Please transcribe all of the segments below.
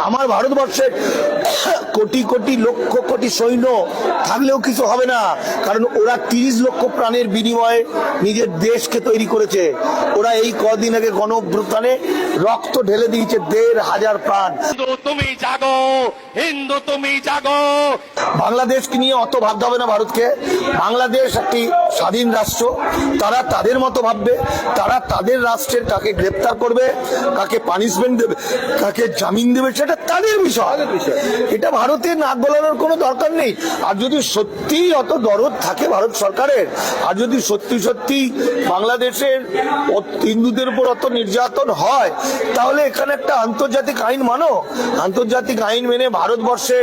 আমার ভারতবর্ষের কোটি কোটি লক্ষ কোটি সৈন্য থাকলেও কিছু হবে না, কারণ ওরা 30 লক্ষ প্রাণের বিনিময়ে নিজের দেশকে তৈরি করেছে। ওরা এই কদিন আগে গণঅভ্যুত্থানে রক্ত ঢেলে দিয়েছে 1,500 প্রাণ। তুমি জাগো হিন্দু, তুমি জাগো। বাংলাদেশকে নিয়ে অত ভাবতে হবে না ভারতকে। বাংলাদেশ একটি স্বাধীন রাষ্ট্র, তারা তাদের মতো ভাববে, তারা তাদের রাষ্ট্রের কাকে গ্রেপ্তার করবে, কাকে পানিশমেন্ট দেবে, কাকে জামিন দেবে, সেটা তাদের বিষয়। এটা ভারতের নাক গলানোর কোনো দরকার নেই। আর যদি সত্যি অত দরদ থাকে ভারত সরকারের, আর যদি সত্যি সত্যি বাংলাদেশের হিন্দুদের উপর অত নির্যাতন হয়, তাহলে এখানে একটা আন্তর্জাতিক আইন মানো। আন্তর্জাতিক আইন মেনে ভারতবর্ষে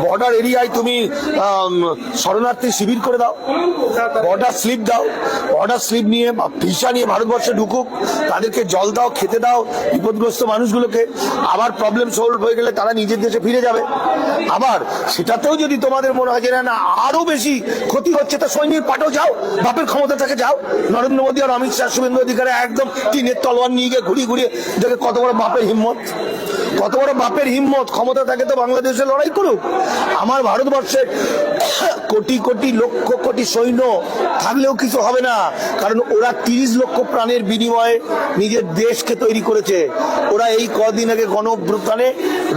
বর্ডার এরিয়ায় তুমি শরণার্থী শিবির করে দাও, বর্ডার স্লিপ দাও, বর্ডার স্লিপ নিয়ে ভিসা নিয়ে ভারতবর্ষে ঢুকুক, তাদেরকে জল দাও, খেতে দাও বিপদগ্রস্ত মানুষগুলোকে। আবার প্রবলেম সলভ হয়ে গেলে তারা নিজের দেশে ফিরে যাবে। আবার সেটাতেও যদি তোমাদের মনে হয় যে না আরো বেশি ক্ষতি হচ্ছে, তা সৈনিক পাঠাও, যাও, বাপের ক্ষমতা থেকে যাও। নরেন্দ্র মোদী আর অমিত শাহ, শুভেন্দু অধিকারী একদম টিনের তলোয়ার নিয়ে গিয়ে ঘুরিয়ে ঘুরিয়ে দেখে কত বড় বাপের হিম্মত, কত বড় বাপের হিম্মত। ক্ষমতা থাকে তো বাংলাদেশে লড়াই করুক। আমার ভারতবর্ষের কোটি কোটি লক্ষ কোটি সৈন্য থাকলেও কিছু হবে না, কারণ ওরা 30 লক্ষ প্রাণের বিনিময়ে নিজের দেশকে তৈরি করেছে। ওরা এই কদিন আগে গণঅভ্যুত্থানে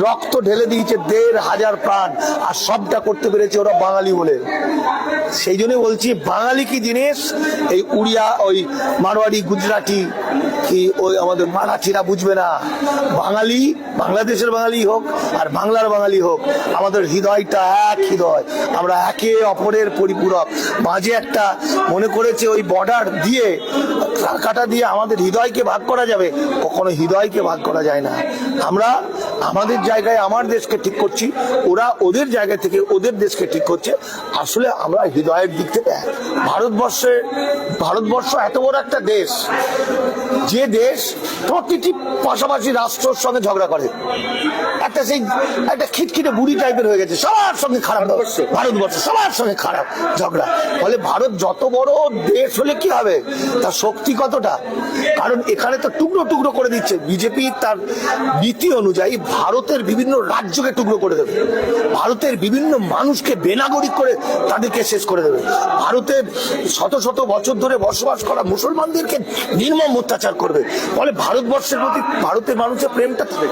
রক্ত ঢেলে দিয়েছে 1,500 প্রাণ, আর সবটা করতে পেরেছে ওরা বাঙালি বলে। সেই জন্য বলছি, বাঙালি কি জিনিস এই উড়িয়া, ওই মারোয়াড়ি, গুজরাটি কি ওই আমাদের মারাঠিরা বুঝবে না। বাঙালি, বাংলাদেশের বাঙালি হোক আর বাংলার বাঙালি হোক, আমাদের হৃদয়টা এক হৃদয়, আমরা একে অপরের পরিপূরক। মাঝে একটা মনে করেছে ওই বর্ডার দিয়ে, কাটা দিয়ে আমাদের হৃদয়কে ভাগ করা যাবে, কখনো হৃদয়কে ভাগ করা যায় না। আমরা আমাদের জায়গায় আমার দেশকে ঠিক করছি, ওরা ওদের জায়গা থেকে ওদের দেশকে ঠিক করছে। আসলে আমরা হৃদয়ের দিক থেকে ভারতবর্ষ এত বড় একটা দেশ, যে দেশ প্রতিটি পাশাপাশি রাষ্ট্রের সঙ্গে ঝগড়া করে, একটা সেই একটা খিটখিটে বুড়ি টাইপের হয়ে গেছে, সবার সঙ্গে খারাপ। ভারতবর্ষ সবার সঙ্গে খারাপ ঝগড়া। ফলে ভারত যত বড় দেশ হলে কি হবে, তার শক্তি কতটা, কারণ এখানে তো টুকরো টুকরো করে দিচ্ছে বিজেপি। তার নীতি অনুযায়ী ভারতের বিভিন্ন রাজ্যকে টুকরো করে দেবে, ভারতের বিভিন্ন মানুষকে বেনাগরিক করে তাদেরকে শেষ করে দেবে, ভারতের শত শত বছর ধরে বসবাস করা মুসলমানদেরকে নির্মম অত্যাচার করবে। ফলে ভারতবর্ষের প্রতি ভারতের মানুষের প্রেমটা থাকে।